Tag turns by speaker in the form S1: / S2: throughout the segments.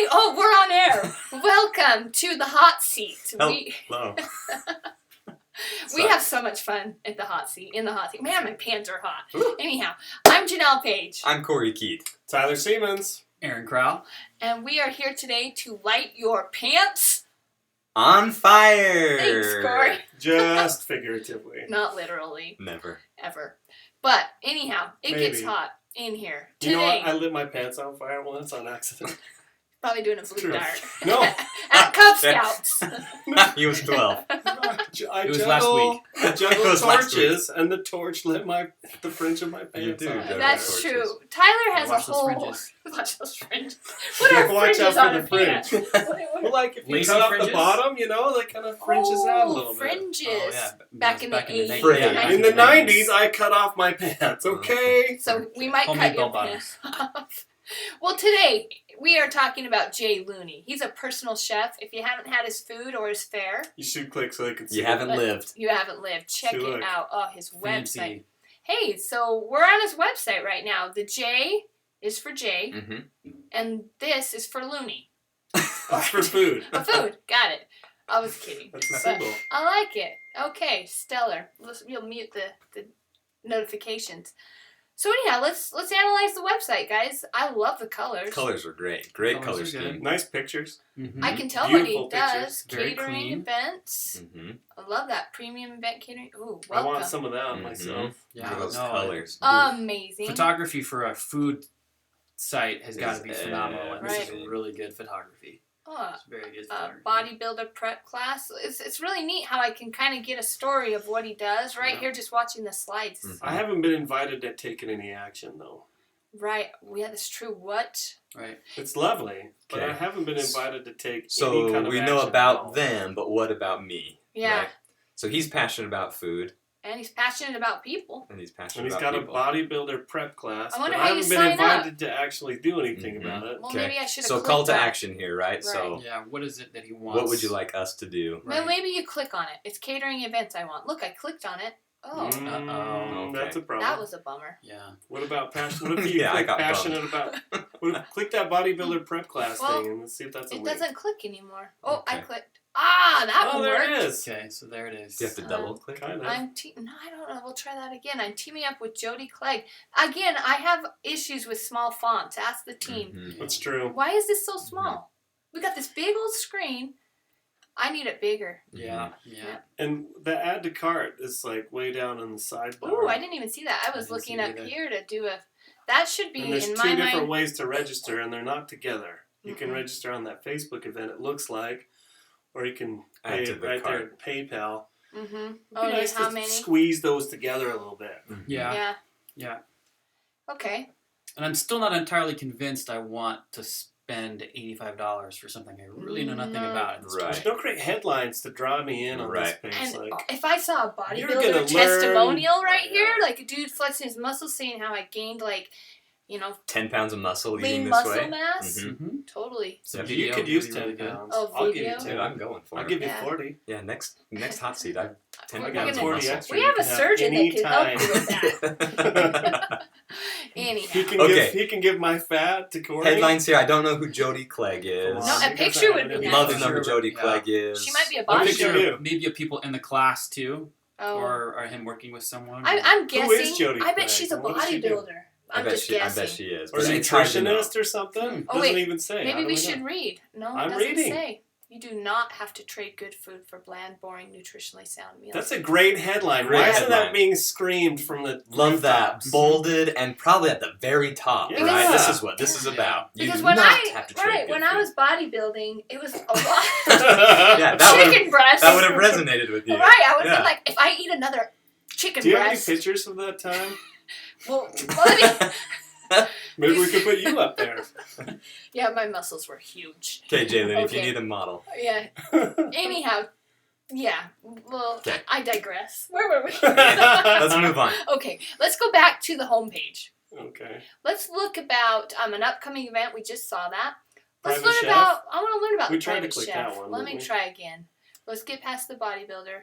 S1: we're on air. Welcome to the hot seat.
S2: Hello.
S1: We have so much fun at the hot seat. In the hot seat. Man, my pants are hot. Anyhow, I'm Janelle Page.
S2: I'm Cory Keate.
S3: Tyler Seamons.
S4: Aaron Krall.
S1: And we are here today to light your pants
S2: on fire.
S1: Thanks, Cory.
S3: Just figuratively.
S1: Not literally.
S2: Never.
S1: Ever. But anyhow, it
S3: Maybe.
S1: gets hot in here. Today.
S3: You know what? I lit my pants on fire once on accident.
S1: Probably doing a blue
S3: True.
S1: dart.
S3: No.
S1: At Cub Scouts.
S2: He was 12.
S3: It
S4: was last week.
S3: I juggled
S2: It was last
S3: torches, and the torch lit the fringe of my pants
S2: do
S3: on.
S2: juggle
S1: That's
S2: torches.
S1: true. Tyler has
S4: Watch
S1: a
S4: those
S1: whole...
S4: fringes.
S1: Watch those fringes. What
S3: Yeah,
S1: are
S3: watch
S1: fringes
S3: out
S1: on
S3: for
S1: a
S3: the
S1: pant?
S3: fringe. Well, like if you
S4: Lacy
S3: cut off
S4: fringes?
S3: the bottom, they kind of fringes out a little bit.
S1: Fringes.
S4: Oh, yeah.
S1: Back in the 80s.
S2: Fringe.
S4: Yeah,
S3: In the 90s, I cut off my pants, okay?
S1: So we might
S4: Homemade
S1: cut your
S4: bell
S1: pants off. Well, today we are talking about Jay Looney. He's a personal chef. If you haven't had his food or his fare,
S3: You should click so they can see
S2: You haven't lived.
S1: you haven't lived. Check
S3: Should
S1: it
S3: look.
S1: out. Oh, his
S4: Fancy.
S1: website. Hey, so we're on his website right now. The J is for Jay,
S2: Mm-hmm.
S1: and this is for Looney.
S3: It's for food.
S1: For food. Got it. I was kidding.
S3: That's a
S1: But
S3: symbol.
S1: I like it. Okay, stellar. You'll mute the notifications. So anyhow, let's analyze the website, guys. I love the colors.
S2: Colors are great. Great
S4: Colors
S2: color
S4: are good.
S2: scheme.
S3: Nice pictures.
S4: Mm-hmm.
S1: I can tell what he
S3: Beautiful
S1: does.
S3: pictures.
S4: Very
S1: Catering
S4: clean.
S1: events.
S2: Mm-hmm.
S1: I love that premium event catering. Ooh,
S3: I want
S1: welcome.
S3: some of that
S2: Mhm.
S3: myself.
S4: Yeah,
S2: Look at those
S4: no,
S2: colors.
S1: Amazing.
S4: Photography for a food site has got to be
S2: Is
S4: phenomenal, and this
S2: everything.
S4: is really good photography.
S1: Oh,
S4: It's very good
S1: a
S4: photography.
S1: bodybuilder prep class. It's really neat how I can kind of get a story of what he does right
S3: Yeah.
S1: here just watching the slides.
S2: Mhm.
S3: I haven't been invited to take any action, though.
S1: Right. Yeah, that's true. What?
S4: Right.
S3: It's lovely, but
S2: Okay.
S3: I haven't been invited to take any
S2: So
S3: kind of
S2: we know
S3: action at
S2: about
S3: all.
S2: them, but what about me?
S1: Yeah.
S2: Right? So he's passionate about food,
S1: And he's passionate about people.
S2: and he's
S3: And
S2: passionate
S3: he's
S2: about
S3: got
S2: people.
S3: a bodybuilder prep class,
S1: I wonder
S3: but
S1: how
S3: I
S1: you
S3: haven't been
S1: sign
S3: invited to actually do anything
S2: Mhm.
S3: about it.
S1: Well,
S2: Okay.
S1: maybe I should have
S2: So
S1: clicked
S2: call to
S1: that.
S2: action here, right? So
S4: Yeah. What is it that he wants?
S2: what would you like us to do?
S1: Well,
S4: Right.
S1: maybe you click on it. It's catering events I want. Look, I clicked on it. Oh,
S4: Uh-oh.
S3: That's a problem.
S1: that was a bummer.
S4: Yeah.
S3: What about passion? What if you
S2: Yeah, I
S3: click
S2: got
S3: passionate about? Click that bodybuilder prep class
S1: Well,
S3: thing and let's see if that's a
S1: It
S3: link.
S1: doesn't click anymore. Oh, I
S2: Okay.
S1: clicked. Ah, that
S3: Oh,
S1: one
S3: there
S1: worked.
S3: it is.
S4: Okay, so there it is.
S2: Do you have to double click?
S3: Kind of.
S1: No, I don't know. We'll try that again. I'm teaming up with Jody Clegg. Again, I have issues with small fonts. Ask the team.
S2: Mhm.
S3: That's true.
S1: Why is this so small? We got this big old screen. I need it bigger.
S4: Yeah. Yeah.
S3: And the add to cart is like way down in the sidebar.
S1: Ooh, I didn't even see that. I was
S4: didn't
S1: looking
S4: see it
S1: up
S4: either.
S1: here to do a... That should be,
S3: And there's
S1: in
S3: two
S1: my
S3: different
S1: mind...
S3: ways to register, and they're not together. You can
S1: Mhm.
S3: register on that Facebook event, it looks like, or you can
S2: Add
S3: pay
S2: to
S3: it
S2: the
S3: right there
S2: cart.
S3: at PayPal.
S1: Mm-hmm.
S3: It'd
S1: Oh,
S3: be nice
S1: how
S3: to
S1: many?
S3: squeeze those together a little bit.
S2: Mhm.
S4: Yeah.
S1: Yeah.
S4: Yeah.
S1: Okay.
S4: And I'm still not entirely convinced I want to spend $85 for something I really know nothing
S1: No.
S4: about. At this
S2: Right.
S4: point.
S3: There's no great headlines to draw me in on
S2: Right.
S3: this page.
S1: And
S3: Like,
S1: if I saw a
S3: You're gonna
S1: bodybuilder testimonial right
S3: learn-
S1: here,
S3: Yeah.
S1: like a dude flexing his muscles saying how I gained, like,
S2: 10 pounds of muscle eating
S1: lean
S2: this
S1: muscle
S2: way.
S1: mass.
S2: Mhm.
S4: Mm-hmm.
S1: Totally.
S4: Some
S3: you
S4: video
S3: could
S4: would
S3: use
S4: be
S3: 10
S4: really good.
S3: pounds.
S1: Oh,
S3: I'll give you
S1: video?
S3: 10.
S2: Dude, I'm going for
S3: I'll
S2: it.
S3: give you
S1: Yeah.
S3: 40.
S2: Yeah, next hot seat, I've 10
S1: We're
S2: pounds of
S1: gonna-
S3: 40
S2: muscle.
S3: extra.
S1: We
S3: you
S1: have a
S3: can have
S1: surgeon that
S3: any
S1: can help you with
S3: time.
S1: Anyhow.
S3: He can give my fat to Cory.
S2: Headlines here. I don't know who Jody Clegg is.
S3: Come
S1: No,
S3: on,
S1: a
S3: you guys
S1: picture
S3: are
S1: would
S3: having
S1: be
S3: a-
S1: nice.
S2: Love to know who Jody
S4: Yeah.
S2: Clegg is.
S1: She might be a
S3: What
S1: bodybuilder.
S3: picture do?
S4: Maybe a people in the class too,
S1: Oh.
S4: or him working with someone.
S1: I'm guessing.
S3: is Jody
S1: I bet
S3: Clegg?
S1: she's a
S3: What does she do?
S1: bodybuilder.
S2: I
S1: I'm
S2: bet
S1: just
S2: she.
S1: guessing.
S2: I bet she is.
S3: Or
S2: But
S3: a
S2: it's hard to know.
S3: nutritionist or something?
S1: Oh,
S3: Doesn't
S1: wait.
S3: even say. How
S1: Maybe
S3: do
S1: we
S3: know?
S1: should read. No,
S3: I'm
S1: it doesn't
S3: reading.
S1: say. You do not have to trade good food for bland, boring, nutritionally sound meals.
S3: That's a great headline.
S2: Great
S3: Why isn't
S2: headline.
S3: that being screamed from the
S2: Love that.
S3: rooftops?
S2: Bolded and probably at the very top,
S3: Yeah.
S2: right? This is what this is about. You
S1: because
S2: do
S1: when
S2: not
S1: I
S2: have to trade good
S1: when I
S2: food.
S1: was bodybuilding, it was a lot
S2: Yeah,
S1: of
S2: that would
S1: chicken breast.
S2: that would have resonated with you.
S1: Right, I would have
S2: Yeah.
S1: been like, if I eat another chicken
S3: Do you have any
S1: breast,
S3: pictures of that time?
S1: well, let me-
S3: Maybe we could put you up there.
S1: yeah, my muscles were huge.
S2: Okay, Jalen, if you
S1: Okay.
S2: need a model.
S1: Yeah. Anyhow, yeah. Well,
S2: Okay.
S1: I digress. Where were we?
S2: Let's move on.
S1: Okay, let's go back to the homepage.
S3: Okay.
S1: Let's look about an upcoming event. We just saw that. Let's
S3: Private
S1: learn
S3: chef?
S1: about. I want to learn about
S3: We
S1: the
S3: tried to
S1: private
S3: click
S1: chef.
S3: that one,
S1: Let
S3: didn't
S1: me
S3: we?
S1: try again. Let's get past the bodybuilder.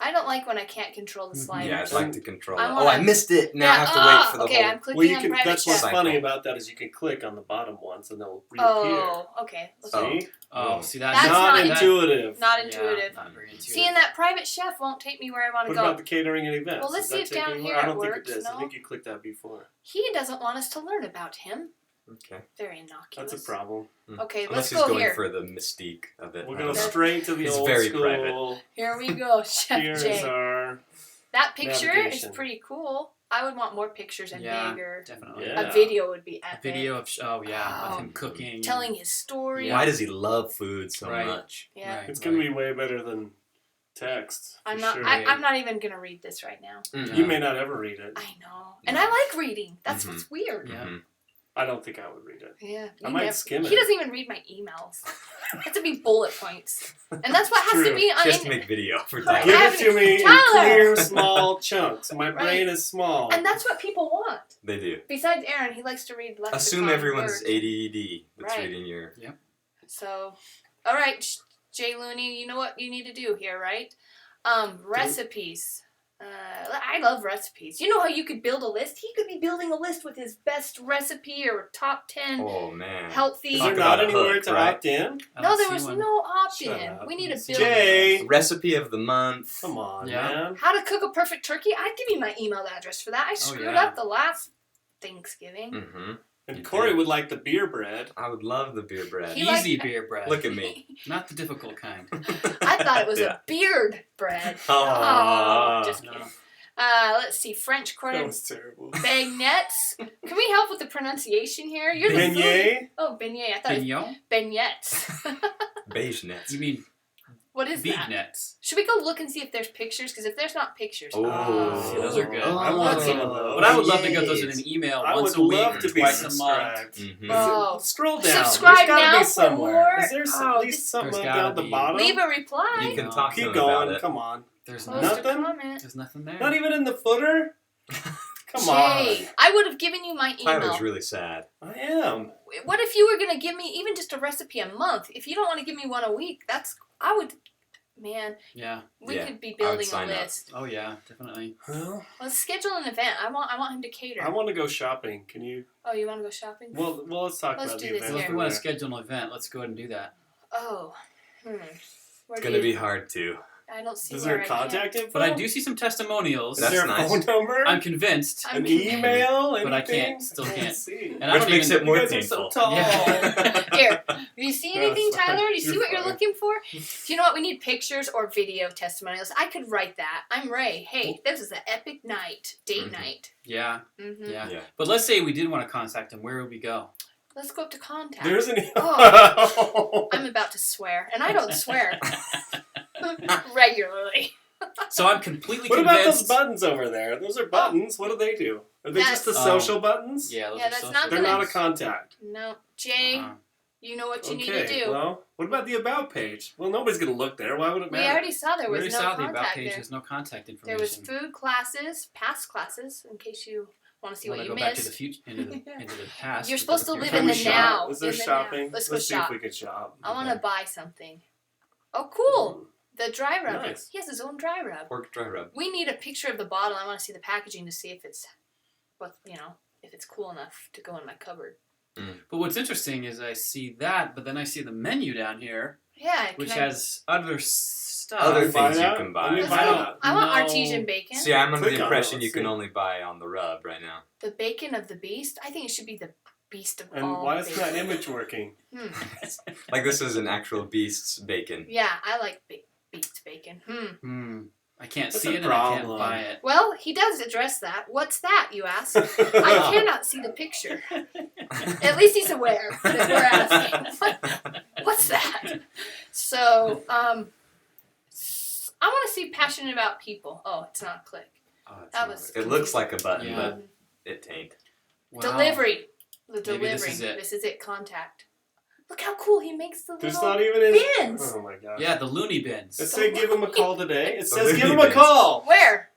S1: I don't like when I can't control the sliders.
S2: Yeah, I'd like to control
S1: I
S2: it.
S1: wanna-
S2: I missed it. Now I have to wait for the
S1: okay,
S2: whole...
S1: I'm clicking
S3: Well, you
S1: on
S3: can.
S1: private
S3: That's what's
S1: chef.
S3: funny about that is you can click on the bottom ones and they'll reappear.
S1: Oh, okay.
S3: See?
S4: Oh, see that's
S1: That's
S3: not
S1: not
S3: intuitive.
S1: Not
S4: Yeah,
S1: intuitive.
S4: not very intuitive.
S1: See, and that private chef won't take me where I want to
S3: What
S1: go.
S3: about the catering and events?
S1: Well, let's
S3: Does
S1: see
S3: that
S1: if
S3: take
S1: down
S3: anywhere?
S1: here
S3: I don't
S1: it
S3: think
S1: works,
S3: it does.
S1: no?
S3: I think you clicked that before.
S1: He doesn't want us to learn about him.
S2: Okay.
S1: Very innocuous.
S3: That's a problem.
S1: Okay,
S2: Unless
S1: let's
S2: he's
S1: go
S2: going
S1: here.
S2: for the mystique of it.
S3: We'll
S2: I
S3: go
S2: don't know.
S3: straight to the
S2: It's
S3: old
S2: very
S3: school.
S2: private.
S1: Here we go, Chef
S3: Here's
S1: Jay.
S3: our
S1: That picture
S3: navigation.
S1: is pretty cool. I would want more pictures and
S4: Yeah,
S1: bigger.
S4: definitely.
S3: Yeah.
S1: A video would be
S4: A
S1: epic.
S4: video of of
S1: Wow.
S4: him cooking,
S1: Telling his story.
S4: Yeah.
S2: Why does he love food so
S4: Right.
S2: much?
S1: Yeah.
S4: Right,
S3: It's gonna be way better than text.
S1: I'm
S3: for
S1: not.
S3: Sure.
S1: I'm not even gonna read this right now.
S2: Mm.
S3: You may not ever read it.
S1: I know, and I like reading. That's
S2: Mhm.
S1: what's weird.
S4: Yeah.
S2: Mhm.
S3: I don't think I would read it.
S1: Yeah,
S3: I
S1: you
S3: might
S1: never-
S3: skim
S1: He
S3: it.
S1: doesn't even read my emails. It has to be bullet points, and that's what has to
S3: True.
S1: be on.
S2: Just to make video for
S1: Right.
S2: Tyler.
S3: Give
S1: I
S3: it to me in
S1: Tyler!
S3: clear, small chunks. My
S1: Right.
S3: brain is small.
S1: And that's what people want.
S2: They do.
S1: Besides Aaron, he likes to read lexicon
S2: Assume everyone's
S1: words.
S2: ADD that's
S1: Right.
S2: reading your...
S1: So, all right, Jay Looney, you know what you need to do here, right? Recipes. I love recipes. You know how you could build a list? He could be building a list with his best recipe or top 10
S2: Oh, man.
S1: healthy.
S3: Is
S2: Talk
S3: there
S2: about
S3: not
S2: a
S3: anywhere
S2: hook,
S3: to
S2: right?
S3: opt in?
S4: I
S1: No,
S4: don't
S1: there
S4: see
S1: was
S4: one.
S1: no
S3: Shut
S1: opt-in.
S3: up.
S1: We need to
S4: Let's
S1: build.
S3: Jay!
S2: Recipe of the month.
S3: Come on,
S4: Yeah.
S3: man.
S1: How to cook a perfect turkey? I'd give you my email address for that. I screwed
S4: yeah.
S1: up the last Thanksgiving.
S2: Mm-hmm.
S3: And
S2: You
S3: Cory
S2: did.
S3: would like the beer bread.
S2: I would love the beer bread.
S1: He liked-
S4: Easy beer bread.
S2: Look at me.
S4: Not the difficult kind.
S1: I thought it was
S2: Yeah.
S1: a beard bread.
S2: Aw.
S1: Just
S4: No.
S1: kidding. Let's see, French
S3: That
S1: quarter
S3: was terrible.
S1: beignets. Can we help with the pronunciation here? You're the food.
S3: Beignet?
S1: Oh, beignet. I thought it was
S4: Pignon?
S1: beignets.
S2: Beige nets.
S4: You mean
S1: What is
S4: bead
S1: that?
S4: nets?
S1: Should we go look and see if there's pictures? Because if there's not pictures,
S2: Oh.
S4: See, those are good.
S3: I want
S1: Okay.
S3: some of those.
S4: But I would love to get those in an email
S3: I
S4: once
S3: would
S4: a week
S3: love
S4: or
S3: to be
S4: twice a month.
S3: subscribed.
S2: Mhm.
S1: Oh.
S3: Scroll down.
S1: Subscribe
S3: There's gotta
S1: now
S3: be
S1: for
S3: somewhere.
S1: more.
S3: Is there
S1: Oh,
S3: at least something
S4: There's
S3: down
S4: gotta
S3: at the
S4: be.
S3: bottom?
S1: leave a reply.
S2: You can
S4: No.
S2: talk to
S3: Keep
S2: them about
S3: going.
S2: it.
S3: Come on.
S4: There's
S1: Post
S3: Nothing?
S1: a comment.
S4: There's nothing there.
S3: Not even in the footer? Come
S1: Jay, I would have given you my email.
S2: Tyler's really sad.
S3: on. I am.
S1: What if you were going to give me even just a recipe a month? If you don't want to give me one a week, I would, man,
S4: Yeah.
S1: we
S2: Yeah,
S1: could be
S2: I would
S1: building a
S2: sign up.
S1: list.
S4: Oh yeah, definitely.
S3: Well,
S1: Let's schedule an event. I want him to cater.
S3: I want to go shopping. Can you?
S1: Oh, you want to go shopping?
S3: Well, let's talk
S1: Let's
S3: about
S1: do
S3: the
S1: this
S3: event.
S4: So if
S1: here.
S4: we want to schedule an event, let's go ahead and do that.
S1: Oh, Where
S2: It's
S1: do
S2: gonna
S1: you-
S2: be hard to.
S1: I don't see
S3: Is
S1: where
S3: there a
S1: I can.
S3: contact info?
S4: But I do see some testimonials.
S3: Is
S2: That's
S3: there a
S2: nice.
S3: phone number?
S4: I'm convinced.
S1: I'm
S3: An
S1: convinced.
S3: email? Anything?
S4: But I can't- still
S3: I
S4: can't.
S3: see.
S4: And I
S2: Which
S4: don't
S2: makes
S4: even,
S2: it more
S3: You guys are so
S2: painful.
S3: tall.
S4: Yeah.
S1: Here, do you see
S3: No,
S1: anything,
S3: it's fine.
S1: Tyler? Do you see
S3: You're
S1: what you're
S3: fine.
S1: looking for? Do you know what? We need pictures or video testimonials. I could write that. I'm Ray. Hey, this is an epic night, date
S2: Mhm.
S1: night.
S4: Yeah,
S1: Mm-hmm.
S4: yeah.
S2: Yeah.
S4: But let's say we did want to contact him. Where would we go?
S1: Let's go up to contact.
S3: There's an
S1: Oh. I'm about to swear, and I don't swear regularly.
S4: So I'm completely
S3: What about
S4: convinced.
S3: those buttons over there? Those are buttons. What do they do? Are they just the
S1: That's-
S3: social buttons?
S4: Yeah, those
S1: Yeah,
S4: are
S1: that's
S4: social.
S1: not
S3: They're
S1: gonna-
S3: not a contact.
S1: No, Jay,
S4: Uh-huh.
S1: you know what you need
S3: Okay,
S1: to do.
S3: well, what about the about page? Well, nobody's going to look there. Why would it
S1: We
S3: matter?
S1: already saw there
S4: We
S1: was
S4: already
S1: no
S4: saw the about
S1: contact
S4: page.
S1: there.
S4: There's no contact
S1: There
S4: information.
S1: was food classes, past classes, in case you want to see
S4: Want
S1: what
S4: to
S1: you
S4: go back to the
S1: missed.
S4: future, into the past.
S1: You're supposed to
S4: Your
S1: live
S3: Can
S1: in
S3: we
S1: the
S3: shop?
S1: now.
S3: Is there
S1: in the now.
S3: shopping?
S1: Let's go
S3: see
S1: shop.
S3: if we could shop.
S1: I want to buy something. Oh, cool. The dry rub.
S3: Nice.
S1: He has his own dry rub.
S2: Pork dry rub.
S1: We need a picture of the bottle. I want to see the packaging to see if it's, if it's cool enough to go in my cupboard.
S4: But what's interesting is I see that, but then I see the menu down here,
S1: Yeah. can
S4: which
S1: I-
S4: has other stuff.
S2: Other
S3: buy
S2: things you
S3: that?
S2: can
S3: Let
S2: buy.
S3: me
S1: Let's
S3: buy
S1: go.
S3: that.
S1: I want
S4: No.
S1: artesian bacon.
S2: See, I'm under
S3: Click
S2: the
S3: on it,
S2: impression
S3: let's
S2: you can
S3: see.
S2: only buy on the rub right now.
S1: The bacon of the beast. I think it should be the beast of
S3: And
S1: all
S3: why is
S1: bacon.
S3: that image working?
S2: Like this is an actual beast's bacon.
S1: Yeah, I like beast bacon.
S4: I can't
S3: That's
S4: see
S3: a
S4: it and I can't
S3: problem.
S4: buy it.
S1: Well, he does address that. What's that, you ask? I cannot see the picture. At least he's aware that we're asking. What's that? So, I want to see passionate about people. Oh, it's not a click.
S2: Oh, it's
S1: That
S2: not-
S1: was
S2: it looks like a button,
S4: Yeah.
S2: but it ain't.
S4: Wow.
S1: Delivery. The
S4: Maybe
S1: delivery.
S4: this is it.
S1: This is it. Contact. Look how cool he makes the
S3: There's
S1: little
S3: not even any.
S1: bins.
S3: Oh my god.
S4: Yeah, the Looney bins.
S3: It says give him a call today. It
S2: The
S3: says
S2: Looney
S3: give him a
S2: Bins.
S3: call.
S1: Where?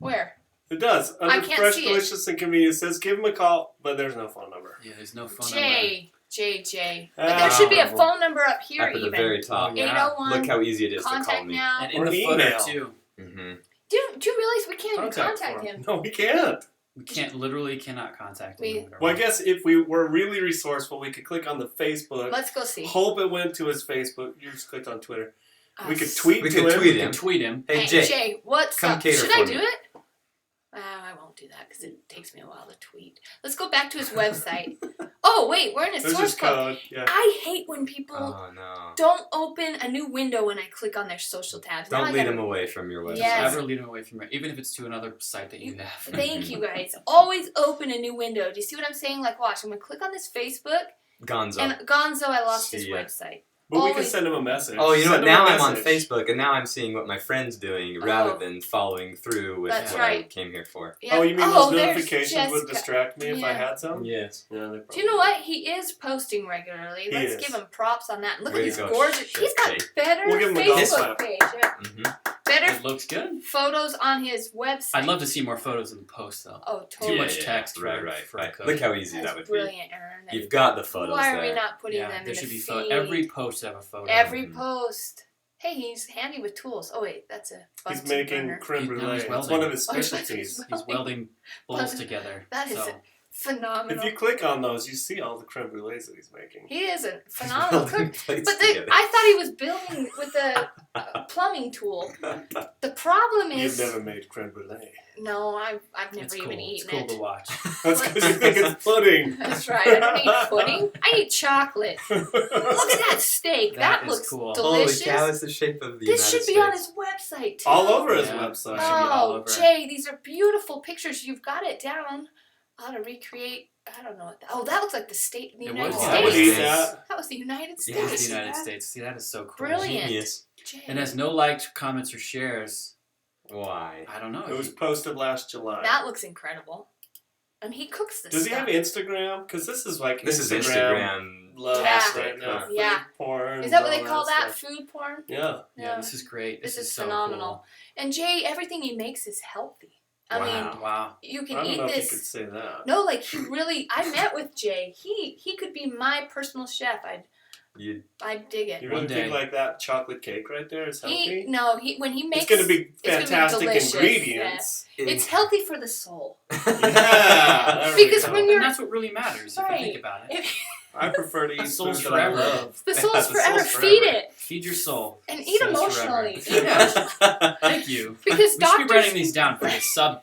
S3: It does.
S1: I
S3: Under
S1: can't
S3: Fresh,
S1: see it.
S3: Delicious, and Convenient, it says give him a call, but there's no phone number.
S4: Yeah, there's no phone
S1: J. But
S3: Ah,
S1: there should be a
S3: well.
S1: phone number up here
S2: Up at the
S1: even.
S2: very top.
S4: Oh, yeah.
S1: 801.
S2: Look how easy it is to call
S1: Contact
S2: me.
S1: now.
S4: number. And in
S3: Or
S4: the
S3: email.
S4: footer, too.
S2: Mm-hmm.
S1: Do you realize we can't even
S3: Contact
S1: contact
S3: form.
S1: him?
S3: No, we can't.
S4: We cannot contact him.
S3: Well, I guess if we were really resourceful, we could click on the Facebook.
S1: Let's go see.
S3: Hope it went to his Facebook. You just clicked on Twitter. We could
S1: Us.
S3: tweet
S2: We
S3: to
S2: could
S3: him.
S2: tweet
S4: We
S2: him.
S4: can tweet him.
S2: Hey,
S1: Hey,
S2: Jay.
S1: Jay, what's
S2: come
S1: up?
S2: cater
S1: Should
S2: for
S1: I
S2: me.
S1: do it? I won't do that because it takes me a while to tweet. Let's go back to his website. Oh, wait, we're in his
S3: There's
S1: source
S3: his
S1: code.
S3: code. Yeah.
S1: I hate when people
S2: Oh no!
S1: don't open a new window when I click on their social tabs. Now
S2: Don't
S1: I
S2: lead
S1: gotta-
S2: him away from your website.
S1: Yes.
S4: Never lead him away from it, even if it's to another site that you have.
S1: Thank you guys. Always open a new window. Do you see what I'm saying? Like, watch. I'm gonna click on this Facebook,
S2: Gonzo.
S1: and Gonzo, I lost his
S2: See ya.
S1: website.
S3: But we can
S1: Always-
S3: send him a message.
S2: Oh, you know what?
S3: Send him a
S2: Now I'm on
S3: message.
S2: Facebook, and now I'm seeing what my friend's doing rather
S1: Oh.
S2: than following through with
S1: That's
S2: what I
S1: right.
S2: came here for.
S1: Yeah.
S3: Oh, you mean those
S1: there's
S3: notifications would
S1: Jessica.
S3: distract me if I
S1: Yeah.
S3: had some?
S2: Yes.
S3: Yeah, they
S1: Do
S3: probably
S1: you know what? He is posting regularly.
S3: He
S1: Let's
S3: is.
S1: give him props on that. Look
S2: Way
S1: at
S2: to
S1: his
S2: go,
S1: gorgeous.
S2: Jay.
S1: He's got better
S3: We'll give him a golf
S1: Facebook
S3: clap.
S1: page. Yeah.
S2: Mm-hmm.
S1: Better
S4: It looks good.
S1: photos on his website.
S4: I'd love to see more photos in the post, though.
S1: Oh,
S4: Too
S1: totally.
S4: much text for-
S2: Right.
S4: for a code.
S2: Look how easy
S1: That's
S2: that would
S1: brilliant, Aaron.
S2: be. You've got the photos
S1: Why are
S2: there.
S1: we not putting
S4: Yeah,
S1: them
S4: there
S1: in
S4: should
S1: the
S4: be
S1: feed?
S4: every post have a photo.
S1: Every
S2: Mhm.
S1: post. Hey, he's handy with tools. Oh wait, that's a
S3: He's
S1: Bunsen
S3: making
S1: burner.
S3: creme
S4: He's
S3: brulee. It's
S4: welding.
S3: one of his
S1: Oh, he's
S3: specialties.
S1: welding.
S4: He's welding bowls
S1: Bunsen-
S4: together.
S1: That is
S4: so.
S1: phenomenal.
S3: If you click on those, you see all the creme brulees that he's making.
S1: He is a phenomenal cook.
S2: Plates
S1: But
S2: together.
S1: I thought he was building with a plumbing tool. The problem
S3: You've
S1: is,
S3: never made creme brulee.
S1: no, I've never
S4: It's
S1: even
S4: cool.
S1: eaten
S4: It's cool
S1: it.
S4: to watch.
S3: That's because you think it's pudding.
S1: That's right. I don't eat pudding. I eat chocolate. Look at that steak.
S4: That
S1: That
S4: is
S1: looks
S4: cool.
S1: delicious.
S2: Holy cow! It's the shape of the
S1: This
S2: United
S1: should be on
S2: States.
S1: his website too.
S3: All over his
S4: Yeah.
S3: website.
S4: Should be all
S1: Oh,
S4: over.
S1: Jay, these are beautiful pictures. You've got it down. How to recreate? I don't know. Oh, that looks like the state, the
S4: It
S1: United
S4: was
S3: Oh,
S4: the
S3: I would
S1: States.
S3: eat that.
S1: That was the United
S2: Yeah,
S1: States.
S4: It's the United States. See, that is so cool.
S1: Brilliant.
S2: Genius.
S1: Jay.
S4: And has no likes, comments, or shares.
S2: Why?
S4: I don't know.
S3: It was posted last July.
S1: That looks incredible. And he cooks this
S3: Does he
S1: stuff.
S3: have Instagram? Because this is like
S2: This is Instagram.
S3: love
S1: Yeah.
S3: right now. Food
S1: Yeah.
S3: porn.
S1: Is that what
S3: all
S1: they call that?
S3: stuff.
S1: Food porn?
S3: Yeah.
S4: Yeah, this is great.
S1: This is
S4: so
S1: phenomenal.
S4: Cool.
S1: And Jay, everything he makes is healthy. I mean,
S4: Wow.
S1: you
S3: I
S1: can
S3: don't
S1: eat
S3: know if you
S1: this.
S3: could say that.
S1: No, like he really. I met with Jay. He could be my personal chef. I'd dig it.
S3: You really
S4: One day.
S3: think like that chocolate cake right there is healthy?
S1: When he makes
S3: It's going to be
S1: it's gonna be
S3: fantastic
S1: delicious,
S3: ingredients.
S1: it's healthy for the soul.
S3: Yeah. there we
S1: Because
S3: go.
S1: when
S4: And
S1: you're
S4: that's what really matters, if
S1: Right.
S4: you think about it.
S1: if
S3: I prefer to eat
S4: Soul's
S3: food that I
S4: forever.
S3: love.
S1: the
S3: Yeah,
S1: soul's
S3: the soul's
S1: forever,
S3: forever.
S1: feed it
S4: Feed your soul.
S1: and eat
S4: Soul's
S1: emotionally.
S4: forever. Thank you.
S1: Because
S4: We should be
S1: doctors,
S4: writing these down for the sub.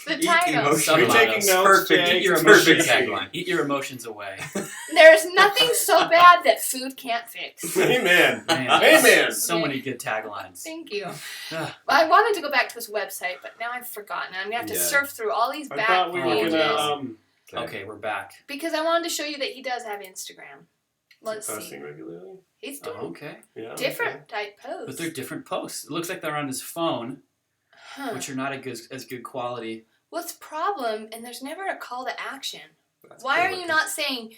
S1: the
S2: Eat
S1: title.
S2: emotionally.
S3: You're taking
S4: That's
S3: notes,
S2: perfect.
S3: Jay.
S4: Eat your
S2: Perfect
S4: emotions.
S2: tagline.
S4: Eat your emotions away.
S1: There's nothing so bad that food can't fix.
S3: Amen.
S4: Man,
S3: Amen.
S4: So many good taglines.
S1: Thank you.
S4: Ugh.
S1: I wanted to go back to his website, but now I've forgotten. I'm gonna have to
S2: Yeah.
S1: surf through all these
S3: I
S1: back
S3: thought we were
S1: pages
S3: going to
S4: Okay, we're back.
S1: because I wanted to show you that he does have Instagram. Let's see.
S3: posting regularly.
S1: He's
S4: Oh,
S1: doing
S4: okay.
S3: Yeah.
S1: different type posts.
S4: But they're different posts. It looks like they're on his phone,
S1: Huh.
S4: which are not as good quality.
S1: What's the problem? And there's never a call to action.
S2: That's
S1: Why
S2: cool
S1: are you
S2: looking.
S1: not saying,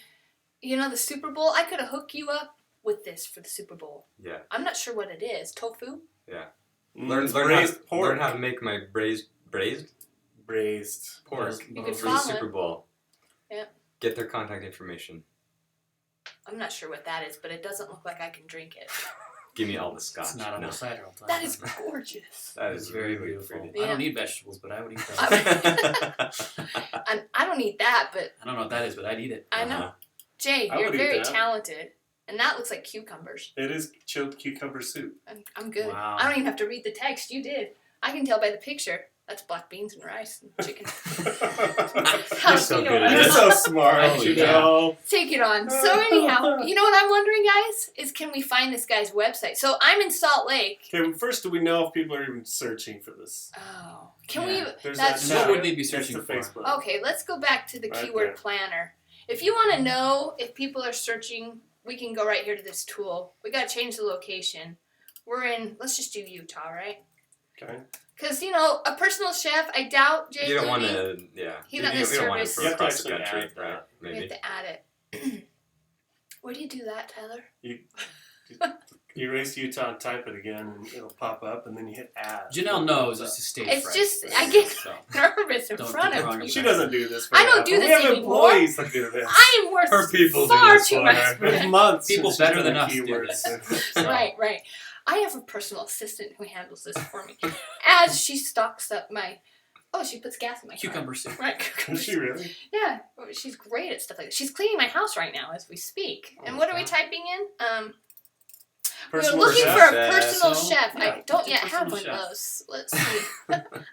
S1: the Super Bowl? I could have hooked you up with this for the Super Bowl.
S2: Yeah.
S1: I'm not sure what it is. Tofu?
S2: Learn
S3: braised pork.
S2: Learn how to make my braised
S3: Braised.
S2: pork
S1: You could
S2: for the
S1: follow
S2: Super
S1: it.
S2: Bowl.
S1: Yeah.
S2: Get their contact information.
S1: I'm not sure what that is, but it doesn't look like I can drink it.
S2: Give me all the scotch.
S4: It's not on
S2: No.
S4: the side all the time.
S1: That is gorgeous.
S2: That
S4: It's
S2: is
S4: very
S2: really
S4: beautiful.
S2: pretty.
S4: I
S1: Yeah.
S4: don't eat vegetables, but I would eat that.
S1: And I don't eat that, but
S4: I don't know what that is, but I'd eat it.
S1: I know.
S2: Uh-huh.
S1: Jay,
S3: I
S1: you're
S3: would eat
S1: very
S3: that.
S1: talented. And that looks like cucumbers.
S3: It is chilled cucumber soup.
S1: I'm good.
S4: Wow.
S1: I don't even have to read the text. You did. I can tell by the picture. That's black beans and rice and chicken.
S2: You're so good at
S3: You're
S2: this.
S3: so smart,
S4: Oh,
S3: you
S4: yeah.
S3: know.
S1: Take it on. So anyhow, you know what I'm wondering, guys? Is can we find this guy's website? So I'm in Salt Lake.
S3: Okay, well, first, do we know if people are even searching for this?
S1: Oh. Can
S4: Yeah.
S1: we...
S3: There's
S1: That's
S3: that
S4: What
S3: tab
S4: would they be
S3: next
S4: searching
S3: to
S4: for?
S3: Facebook.
S1: Okay, let's go back to the
S3: Right
S1: keyword
S3: there.
S1: planner. If you want to know if people are searching, we can go right here to this tool. We got to change the location. We're in... Let's just do Utah, right?
S3: Okay.
S1: Because, a personal chef, I doubt Jay
S2: You don't want
S1: Looney-
S2: to, yeah.
S1: He's not
S2: you
S1: gonna
S2: don't want to
S1: service-
S2: throw
S3: You have to
S2: across the
S3: actually
S2: country,
S3: add that.
S2: right?
S1: We
S2: Maybe.
S1: have to add it. Where do you do that, Tyler?
S3: You erase Utah and type it again, and it'll pop up, and then you hit add.
S4: Janelle knows it's a stage
S1: It's
S4: fright.
S1: just- I get-
S4: So.
S1: Nervous in
S4: Don't
S1: front
S4: get
S1: of
S4: wrong
S1: people.
S3: She doesn't do this very
S1: I don't
S3: often.
S1: do
S3: We
S1: this
S3: have
S1: anymore.
S3: employees that do this.
S1: I am worth
S3: Her people
S1: far
S3: do this
S1: too
S3: for
S1: much.
S3: her. It's months
S4: People
S3: since she's
S4: better
S3: done
S4: than
S3: the
S4: us do
S3: keywords.
S4: this.
S1: Right. I have a personal assistant who handles this for me. As she stocks up my... Oh, she puts gas in my car.
S4: Cucumber soup.
S1: Right,
S3: Is
S1: cucumber
S3: she
S1: soup.
S3: really?
S1: Yeah, she's great at stuff like that. She's cleaning my house right now as we speak. And what are we typing in? We're
S3: Personal
S1: looking
S3: chef?
S1: for a personal
S4: So,
S1: chef.
S4: yeah,
S1: I don't
S4: it's a
S1: yet have
S4: personal
S1: one
S4: chef.
S1: of those. Let's see.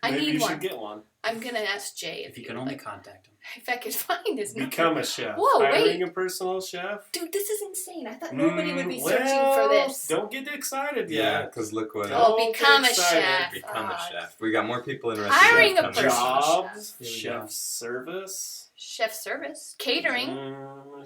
S1: I
S3: Maybe
S1: need
S3: you
S1: one.
S3: should get one.
S1: I'm gonna ask Jay
S4: If you can only contact him.
S1: if I could find his number.
S3: Become a chef.
S1: Whoa,
S3: Hiring
S1: wait.
S3: a personal chef.
S1: Dude, this is insane. I thought nobody would be
S3: Mm,
S1: searching
S3: well,
S1: for this.
S3: Don't get excited
S2: Yeah,
S3: yet.
S2: because look what.
S1: Oh,
S3: Don't
S1: become a
S3: get excited.
S1: chef.
S2: Become a
S1: Ah,
S2: chef. We got more people interested.
S1: Hiring
S2: in
S1: a
S2: becoming
S1: personal
S3: Jobs,
S4: Here we
S3: chef
S4: go.
S3: service,
S1: Chef service, catering.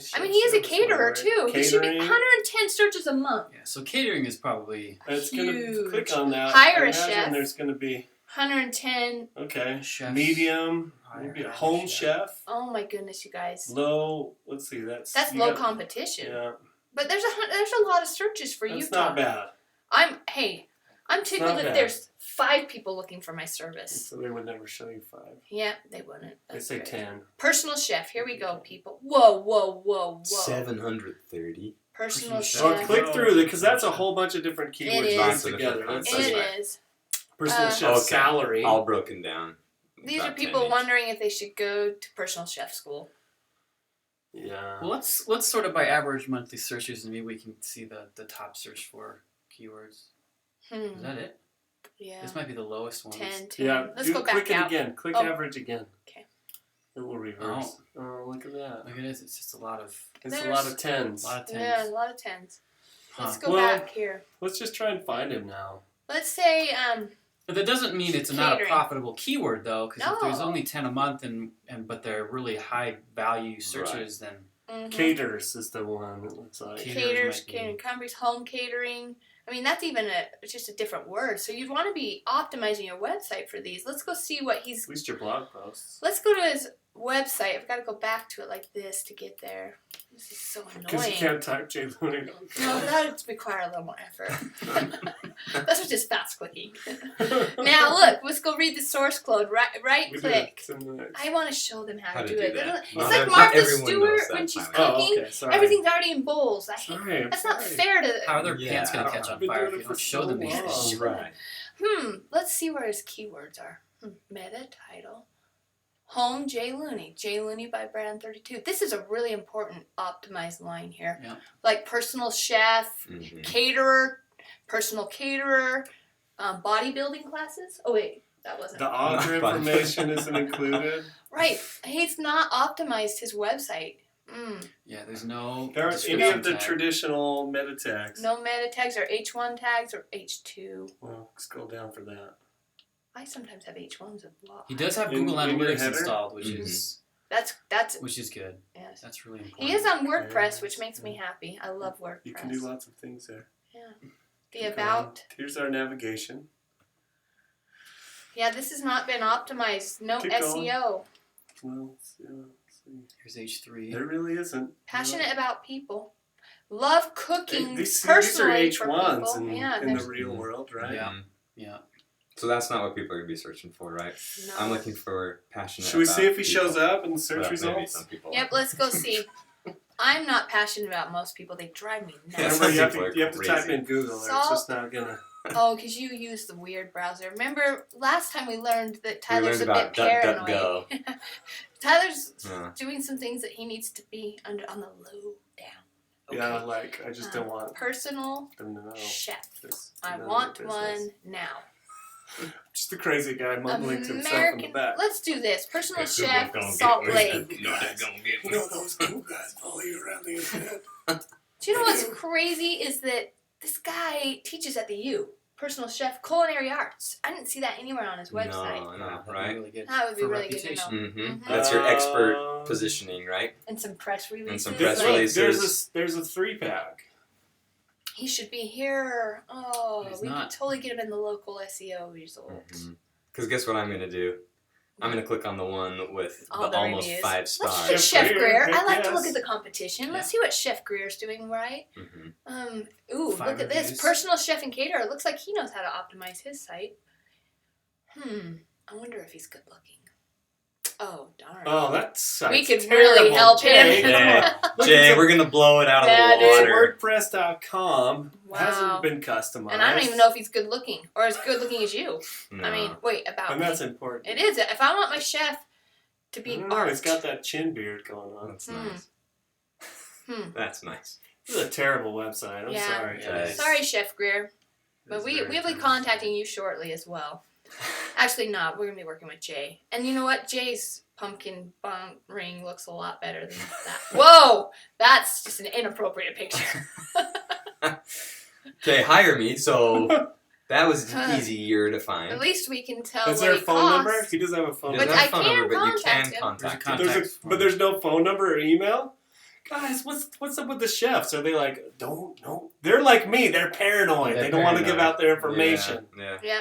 S3: chef
S1: I mean, he is a
S3: service
S1: caterer
S3: work.
S1: too. He should be
S3: Catering.
S1: 110 searches a month.
S4: Yeah, so catering is probably
S3: It's gonna
S1: Huge.
S3: click on that.
S1: Hire a
S3: Imagine
S1: chef.
S3: There's gonna be
S1: 110.
S4: chefs.
S3: medium,
S4: Hire
S3: maybe a
S4: a
S3: home
S4: chef.
S3: chef.
S1: Oh my goodness, you guys.
S3: Low. Let's see. That's you
S1: Low
S3: got-
S1: competition.
S3: Yeah,
S1: But there's a lot of searches for
S3: that's
S1: Utah.
S3: not bad.
S1: I'm tickled
S3: not
S1: that
S3: bad.
S1: there's 5 people looking for my service.
S3: So they would never show you 5.
S1: Yeah, they wouldn't.
S3: They
S1: That's
S3: say
S1: great.
S3: 10.
S1: Personal chef. Here we go, people. Whoa.
S2: 730.
S1: Personal
S4: Personal
S1: chef.
S3: Well,
S4: chef.
S3: click through it because that's a whole bunch of different
S1: It
S3: keywords
S1: is.
S3: linked
S2: Lots of
S3: together.
S2: different
S3: Let's
S2: concepts.
S3: see.
S1: It is.
S3: Personal chef
S2: Okay.
S3: salary.
S2: All broken down.
S1: These are
S2: About 10
S1: people
S2: each.
S1: wondering if they should go to personal chef school.
S3: Yeah.
S4: Well, let's sort it by average monthly searches, and maybe we can see the top search for keywords. Is that it?
S1: Yeah.
S4: This might be the lowest one.
S1: 10.
S3: Yeah.
S1: Let's go back
S3: click
S1: out.
S3: it again. Click
S1: Oh.
S3: average again.
S1: Okay.
S3: It will reverse. Oh, look at that.
S4: Look at this. It's just a lot of
S3: It's a
S1: There's-
S3: lot of 10s.
S4: a lot of tens.
S1: Yeah, a lot of 10s. Let's
S4: Huh.
S1: go
S3: Well-
S1: back here.
S3: Let's just try and find him now.
S1: Let's say
S4: But that doesn't mean it's not a
S1: Catering.
S4: profitable keyword though, because if there's
S1: No.
S4: only 10 a month but they're really high value searches, then
S3: Caters is the one, it looks like.
S4: Caters
S1: caters,
S4: might be-
S1: catering companies, home catering. I mean, that's even just a different word. So you'd want to be optimizing your website for these. Let's go see what he's.
S3: At least your blog posts.
S1: Let's go to his website. I've got to go back to it like this to get there. This is so
S3: Because you
S1: annoying.
S3: can't type J. Looney.
S1: No, that would require a little more effort. That's just fast clicking. Now look, let's go read the source code. Right
S3: We did
S1: click.
S3: it. It's in the-
S1: I want to show them how,
S2: How
S1: to
S2: to
S1: do
S2: do
S1: it.
S2: that.
S1: It's
S2: Not
S1: like
S2: ev- not
S1: Martha
S2: everyone knows
S1: Stewart
S2: that
S1: when she's
S2: finally.
S3: Oh,
S1: cooking.
S3: okay, sorry.
S1: Everything's already in bowls.
S3: Sorry.
S1: That's not
S3: sorry.
S1: fair to.
S4: how are their
S2: Yeah,
S4: pants going to
S2: I
S4: catch
S2: don't-
S4: on
S3: I've been
S4: fire
S3: doing
S4: if
S3: it
S4: you don't
S3: for
S4: show
S3: so
S4: them these
S3: long.
S4: things?
S2: Right.
S1: Let's see where his keywords are. Meta title. Home J. Looney. J. Looney by Brand 32. This is a really important optimized line here.
S4: Yeah.
S1: Like personal chef,
S2: Mhm.
S1: caterer, personal caterer, bodybuilding classes. Oh wait, that wasn't.
S3: The author
S2: Not
S3: information isn't included.
S1: Right. He's not optimized his website.
S4: Yeah, there's no
S3: There aren't any
S4: description
S3: of the
S4: tag.
S3: traditional meta tags.
S1: No meta tags or H1 tags or H2.
S3: Well, scroll down for that.
S1: I sometimes have H1s of law.
S4: He does have
S3: In-
S4: Google
S3: in your
S4: Analytics
S3: header?
S4: installed, which
S2: Mhm.
S4: is
S1: That's
S4: good.
S1: yes.
S4: That's really important.
S1: He is on WordPress,
S3: Okay.
S1: which makes me happy. I love WordPress.
S3: You can do lots of things there.
S1: Yeah. The
S3: Keep going.
S1: about.
S3: Here's our navigation.
S1: Yeah, this has not been optimized. No
S3: Keep going.
S1: SEO.
S3: Well, let's see.
S4: Here's H3.
S3: There really isn't.
S1: Passionate about people. Love cooking
S3: These are
S1: personally for
S3: H1s
S1: people.
S3: in,
S1: Yeah,
S3: in the
S1: there's-
S3: real world, right?
S4: Yeah.
S2: Mhm.
S4: Yeah.
S2: So that's not what people are going to be searching for, right?
S1: no.
S2: I'm looking for passionate.
S3: Should we see
S2: about
S3: if he
S2: people.
S3: shows up in the search
S2: Well, maybe
S3: results?
S2: some people
S1: Yep,
S2: are.
S1: let's go see. I'm not passionate about most people. They drive me
S2: Yeah,
S1: nuts.
S2: some
S3: Remember,
S2: people are
S3: you have to type
S2: crazy.
S3: in Google, or it's
S1: Salt.
S3: just not gonna.
S1: Oh, because you use the weird browser. Remember last time we learned that
S2: We
S1: Tyler's
S2: learned
S1: a
S2: about
S1: bit paranoid.
S2: DuckDuckGo.
S1: Tyler's
S2: Yeah.
S1: doing some things that he needs to be on the low down. Okay.
S3: Yeah, like I just don't want
S1: Personal
S3: them to know
S1: chef.
S3: this.
S1: I
S3: none of
S1: want
S3: their
S1: one
S3: business.
S1: now.
S3: Just a crazy guy mumbling to himself in the
S1: American.
S3: back.
S1: Let's do this. Personal
S2: Hey,
S1: chef,
S2: Google,
S1: Salt
S2: don't
S1: Lake.
S2: get me. Not gonna get
S3: You
S2: me.
S3: know those cool guys follow you around the internet.
S1: Do you know what's crazy is that this guy teaches at the U. Personal chef, culinary arts. I didn't see that anywhere on his website.
S2: No,
S4: That'd be
S2: right?
S4: really good
S1: That would be
S4: for
S1: really good to know.
S4: reputation.
S2: Mm-hmm.
S1: Mhm.
S2: That's your expert
S3: Um,
S2: positioning, right?
S1: And some press releases.
S2: some
S3: There's,
S2: press
S1: like,
S2: releases.
S3: there's a 3-pack.
S1: he should be here. Oh,
S4: He's
S1: we could
S4: not.
S1: totally get him in the local SEO results.
S2: Because guess what I'm going to do? I'm going to click on the one with
S1: All
S2: the
S1: the
S2: almost
S1: reviews.
S2: 5
S1: Let's
S2: stars.
S1: look at Chef
S3: Greer,
S1: Greer. I
S3: heck
S1: like to look
S3: yes.
S1: at the competition. Let's see what Chef Greer's doing right.
S2: Mhm.
S1: Ooh,
S4: 5
S1: look at this.
S4: reviews.
S1: Personal chef and caterer. Looks like he knows how to optimize his site. I wonder if he's good looking. Oh, darn.
S3: Oh, that sucks.
S1: We could really help him.
S2: Yeah. Jay, we're gonna blow it out of
S1: That
S2: the
S1: is
S2: water.
S3: WordPress.com
S1: Wow.
S3: hasn't been customized.
S1: And I don't even know if he's good looking or as good looking as you.
S2: No.
S1: I mean, wait, about
S3: And
S1: me.
S3: that's important.
S1: It is. If I want my chef to
S3: I
S1: be
S3: don't know,
S1: art.
S3: he's got that chin beard going on.
S2: That's nice. That's nice.
S3: This is a terrible website. I'm
S1: Yeah.
S3: sorry.
S4: Yeah.
S1: Sorry, Chef Greer. But
S3: It's
S1: we'll
S3: very
S1: be
S3: terrible.
S1: contacting you shortly as well. Actually, not. We're going to be working with Jay. And you know what? Jay's pumpkin bun ring looks a lot better than that. Whoa! That's just an inappropriate picture.
S2: Okay, hire me. So that was easier to find.
S1: At least we can tell
S3: Is
S1: what
S3: there a
S1: it
S3: phone
S1: costs.
S3: number? He doesn't have a phone
S2: He
S1: But
S3: number.
S2: doesn't have a
S1: I
S2: phone number,
S1: can
S2: but you can
S1: contact him.
S2: contact him.
S4: Contact.
S3: There's no phone number or email? Guys, what's up with the chefs? Are they like, don't. They're like me. They're paranoid.
S2: They're
S3: they don't want to give
S2: paranoid.
S3: out their information.
S2: Yeah.
S1: Yeah.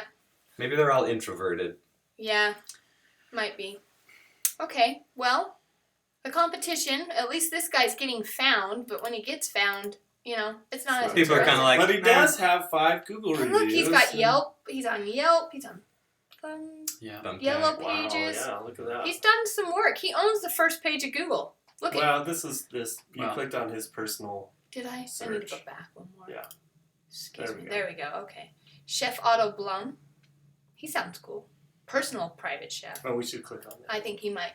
S2: Maybe they're all introverted.
S1: Yeah. Might be. Okay. Well, the competition, at least this guy's getting found, but when he gets found, it's not as
S2: People are kind of like,
S3: But he does have 5 Google
S1: And
S3: reviews.
S1: look, he's got Yelp. He's on Yelp. He's on
S4: Yeah.
S1: Yellow
S3: Wow,
S1: Pages.
S3: yeah, look at that.
S1: He's done some work. He owns the first page of Google. Look at.
S3: Well, this. You
S4: Wow.
S3: clicked on his personal.
S1: Did I? I need to
S3: Search.
S1: go back one more.
S3: Yeah.
S1: Excuse
S3: There
S1: me.
S3: we go.
S1: There we go. Okay. Chef Otto Blum. He sounds cool. Personal private chef.
S3: Oh, we should click on that.
S1: I think he might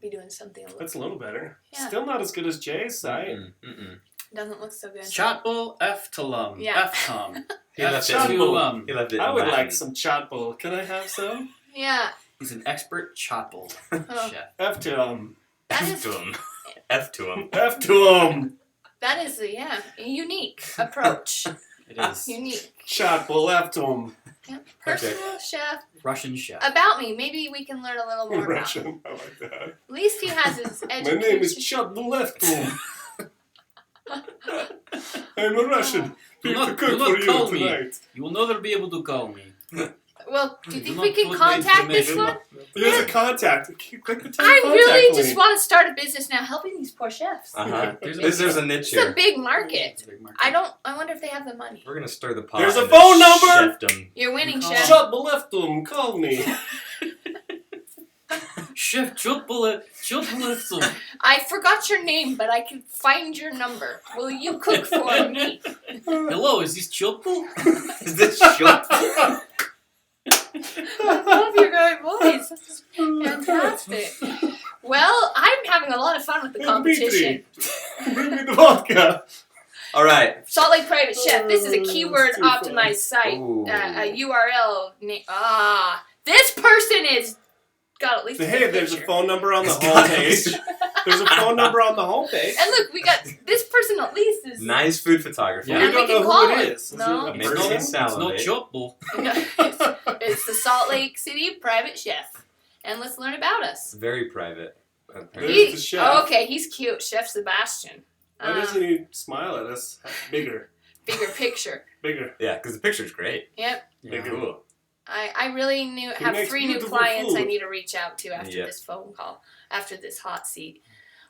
S1: be doing something a little.
S3: That's a little better.
S1: Yeah.
S3: Still not as good as Jay's site.
S2: Mm-mm.
S1: Doesn't look so good.
S4: Shotbull F Tulum.
S1: Yeah.
S4: F Tom.
S2: He left it.
S3: Shotbull.
S2: He left it.
S3: I
S2: in
S3: would
S2: Latin.
S3: like some chotbull. Can I have some?
S1: Yeah.
S4: He's an expert chotbull
S1: Oh.
S4: chef.
S3: F to him.
S1: That
S2: F
S1: is-
S2: to him. F to him.
S3: F to him.
S1: That is a unique approach.
S4: It is
S1: Unique.
S3: Chotbull F to him.
S1: Yep. Personal chef.
S4: Russian chef.
S1: About me. Maybe we can learn a little more about him.
S3: Russian. I like that.
S1: At least he has his
S3: My
S1: education.
S3: name is Chotbull F to him. I'm a Russian.
S4: Do
S3: Here
S4: not-
S3: to cook
S4: do not
S3: for you
S4: call me.
S3: tonight.
S4: You will never be able to call me.
S1: Well, do you
S4: Do
S1: think
S4: not
S1: we can
S4: put my
S1: contact this
S4: information
S1: one?
S3: There's a contact. Click the
S1: I
S3: contact
S1: really
S3: link.
S1: just want to start a business now helping these poor chefs.
S2: Uh-huh.
S4: There's
S2: There's a niche
S1: It's a
S2: here.
S1: big market.
S4: It's a big market.
S1: I wonder if they have the money.
S2: We're gonna stir the pot.
S3: There's a
S2: into
S3: phone number!
S2: chefdom.
S1: You're winning,
S4: Call
S1: chef.
S3: Chotbull F to him. Call me.
S4: Chef Chotbull F Tulum.
S1: I forgot your name, but I can find your number. Will you cook for me?
S4: Hello, is this Chotbull?
S2: Is this shot?
S1: I love your great voice. This is fantastic. Well, I'm having a lot of fun with the competition.
S3: Bring me the vodka.
S2: All right.
S1: Salt Lake Private Chef. This is a keyword
S3: It's too fun.
S1: optimized site.
S2: Ooh.
S1: A URL name. This person is got at least a
S3: Hey,
S1: good
S3: there's a
S1: picture.
S3: phone number on the
S2: It's got
S3: homepage.
S2: it.
S3: There's a phone number on the homepage.
S1: And look, we got this person at least is.
S2: Nice food photography.
S4: Yeah.
S3: We
S1: And we
S3: don't
S1: can
S3: know
S1: call
S3: who
S1: it.
S3: it is.
S1: No.
S3: Is it
S2: Makes
S3: a
S2: me
S3: person?
S4: It's no
S2: salivate.
S4: Chotbull.
S1: It's the Salt Lake City Private Chef. And let's learn about us.
S2: Very private.
S3: There's the chef.
S1: Okay, he's cute. Chef Sebastian.
S3: Why doesn't he smile at us? Bigger.
S1: Bigger picture.
S3: Bigger.
S2: Yeah, because the picture's great.
S1: Yep.
S4: Yeah.
S2: Cool.
S1: I really have
S3: makes
S1: 3 new
S3: beautiful
S1: clients I
S3: food.
S1: need to reach out to after
S2: Yep.
S1: this phone call, after this hot seat.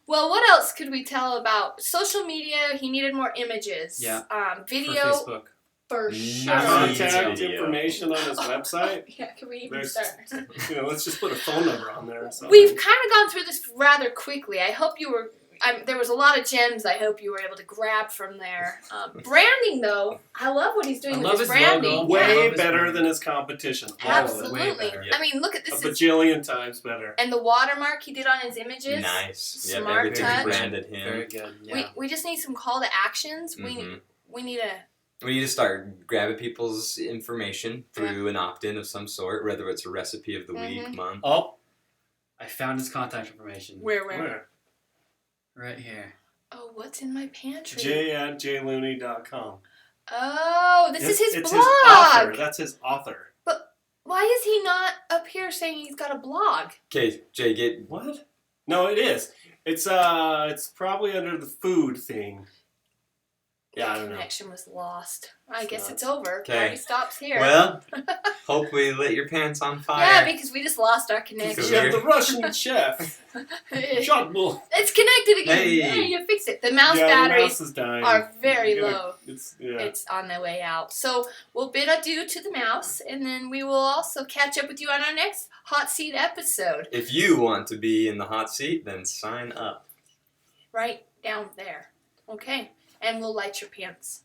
S1: Well, what else could we tell about social media? He needed more images.
S4: Yeah.
S1: Video
S4: For Facebook.
S1: for
S2: Nice.
S1: sure.
S3: Contact
S2: Video.
S3: information on his website.
S1: Yeah, can we even
S3: There's-
S1: start?
S3: Let's just put a phone number on there or something.
S1: We've kind of gone through this rather quickly. I hope you were. There was a lot of gems I hope you were able to grab from there. Branding, though, I love what he's doing
S4: I
S1: with
S4: love
S1: his
S4: his
S1: branding.
S4: logo.
S3: Way
S4: I love his
S3: better
S4: brand.
S3: than his competition. All of it.
S1: Absolutely.
S4: Way better.
S2: Yep.
S1: I mean, look at
S3: A
S1: this.
S3: bajillion times better.
S1: And the watermark he did on his images.
S2: Nice. Yep,
S1: Smart
S2: everything's
S1: touch.
S2: branded him.
S4: Very good. Yeah.
S1: We just need some call to actions.
S2: Mhm.
S1: We need a.
S2: We need to start grabbing people's information through an opt-in of some sort, whether it's a recipe of the week,
S1: Mhm.
S2: month.
S4: Oh, I found his contact information.
S1: Where?
S4: Right here.
S1: Oh, what's in my pantry?
S3: J@jlooney.com.
S1: Oh, this is his
S3: It's
S1: blog.
S3: his author. That's his author.
S1: Why is he not up here saying he's got a blog?
S2: Okay, Jay, get
S3: What? No, it is. It's probably under the food thing. Yeah, I
S1: The
S3: don't know.
S1: connection was lost. I guess
S3: not.
S1: it's over.
S2: Okay.
S1: Party stops here.
S2: Well, hope we lit your pants on fire.
S1: yeah, because we just lost our
S3: You
S1: connection.
S3: have the Russian chef. Juggle.
S1: It's connected again.
S2: Hey.
S1: Hey, you fixed it. The mouse
S3: Yeah, the
S1: batteries
S3: mouse is dying.
S1: are very
S3: You gotta-
S1: low.
S3: It's
S1: It's on the way out. So we'll bid adieu to the mouse, and then we will also catch up with you on our next Hot Seat episode.
S2: If you want to be in the hot seat, then sign up.
S1: Right down there. Okay. And we'll light your pants.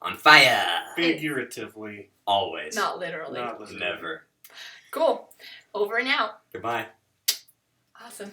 S2: On fire!
S3: figuratively,
S2: Always.
S1: Not literally.
S3: not literally.
S2: Never.
S1: Cool. Over and out.
S2: Goodbye.
S1: Awesome.